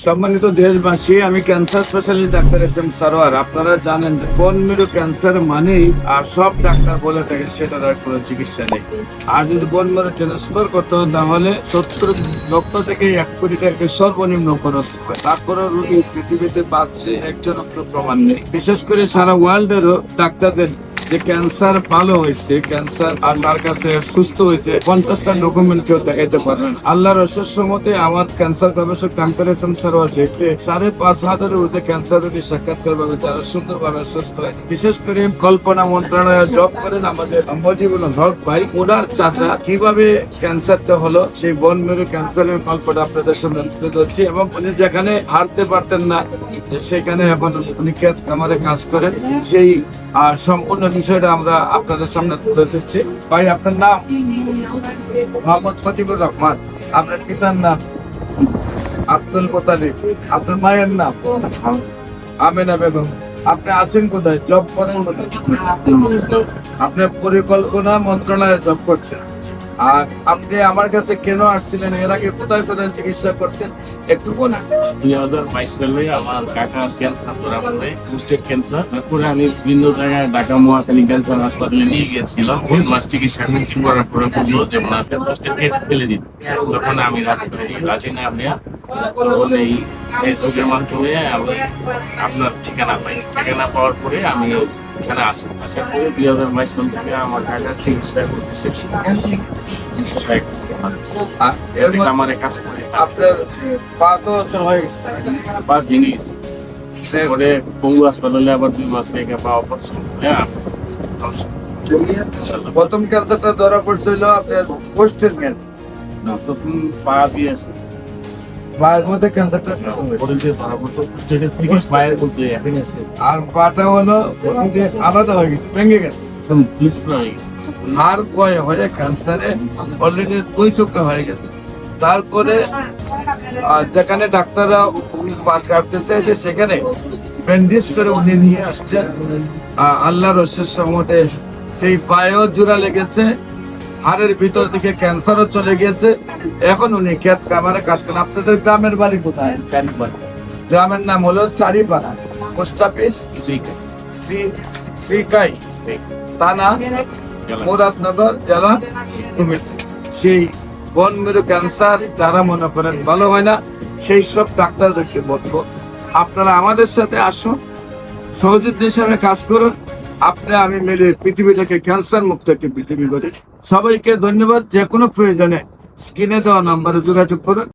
সম্মানিত দেশবাসী, আমি cancer specialist doctor S M Sarwar. আপনারা জানেন বোন মেরু ক্যান্সার মানেই আর সব ডাক্তার বলে থাকে সেটার আর কোনো চিকিৎসা নেই। আর যদি বোন মেরু ট্রান্সফার করতে হয় তাহলে 70 লক্ষ থেকে 1 কোটি টাকা সর্বনিম্ন খরচ হয়। তারপরে রোগী পৃথিবীতে পাচ্ছে একজন প্রমাণ নেই। বিশেষ করে সারা ওয়ার্ল্ডেরও ডাক্তারদের যে ক্যান্সার ভালো হয়েছে, ক্যান্সার আর তার কাছে সুস্থ হয়েছে 50টা ডকুমেন্ট কেউ দেখাইতে পারবেন। আল্লাহর অশেষ মতে আমার ক্যান্সার গবেষক ডাক্তার এস এম সারোয়ার দেখলে 5,500 ঊর্ধ্বে ক্যান্সার রোগী সাক্ষাৎকার ভাবে তারা সুন্দরভাবে সুস্থ হয়েছে। বিশেষ করে কল্পনা মন্ত্রণালয়ে জব করেন আমাদের মজিবুল হক ভাই, ওনার চাচা কিভাবে ক্যান্সারটা হলো সেই বোন মেরু ক্যান্সারের গল্পটা আপনাদের সামনে তুলে ধরছি। এবং উনি যেখানে হারতে পারতেন না সেখানে এখন উনি আমাদের কাজ করেন, সেই সম্পূর্ণ বিষয়টা আমরা আপনাদের সামনে তুলে ধরছি। ভাই, আপনার নাম? মোহাম্মদ ফজিবুর রহমান। আপনার পিতার নাম? আব্দুল মোতালিব। আপনার মায়ের নাম? আমেনা বেগম। আপনি আছেন কোথায়? জব করেন কোথায়? আপনি পরিকল্পনা মন্ত্রণালয়ে জব করছেন। আর আপনি আমার কাছে কেন আসছিলেন? এর আগে কোথায় কোথায় চিকিৎসা করছেন একটু বলেন। 2022 সালে আমার কাকা ক্যান্সার ধরা পড়ে, প্রোস্টেট ক্যান্সার। তারপরে আমি বিভিন্ন জায়গায় ঢাকা মহাখালী ক্যান্সার হাসপাতালে নিয়ে গিয়েছিলাম। 1 মাস চিকিৎসা করার পরে বললো যে প্রোস্টেট কেটে ফেলে দিতে। তখন আমি রাজি না আপনি তখন এই ফেসবুকের মাধ্যমে আমি আপনার ঠিকানা পাই। ঠিকানা পাওয়ার পরে আমি এখানে আসার পরে 2022 সাল থেকে আমার কাকা চিকিৎসা করতেছে। আমার কাজ করে আপনার পা তো হয়ে গেছে, পা ভেঙে গেছে। পরে পঙ্গু হাসপাতালে আবার 2 মাস রেখে পা অপারেশন। প্রথম ক্যান্সারটা ধরা পড়ছিল আপনার পোস্টের মেন, তখন পা দিয়েছে পায়ের মধ্যে ক্যান্সারটা আর পাটা হলো আলাদা হয়ে গেছে, ভেঙে গেছে। হাড় ক্ষয় হয়ে ক্যান্সারে অলরেডি 2 টুকরা হয়ে গেছে। তারপরে যেখানে ডাক্তাররা পা কাটতেছে যে সেখানে ব্যান্ডেজ করে উনি নিয়ে আসছেন। আল্লাহর অশেষ রহমতে সেই পায়েও জোড়া লেগেছে, হাড়ের ভিতর থেকে ক্যান্সারও চলে গিয়েছে। এখন উনি ক্ষেত কামারে কাজ করেন। আপনাদের গ্রামের বাড়ি কোথায়? গ্রামের নাম হলো চারিপাড়া, পোস্ট অফিস শ্রীকাই, থানা মুরাদনগর, জেলা কুমিল্লা। সেই বোন মেরু ক্যান্সার যারা মনে করেন ভালো হয় না, সেই সব ডাক্তারদেরকে বলবো আপনারা আমাদের সাথে আসুন, সহযোগী হিসাবে কাজ করুন। আপনি আমি মিলে পৃথিবীটাকে ক্যান্সার মুক্ত একটি পৃথিবী করি। সবাইকে ধন্যবাদ। যে কোনো প্রয়োজনে স্ক্রিনে দেওয়া নাম্বারে যোগাযোগ করুন।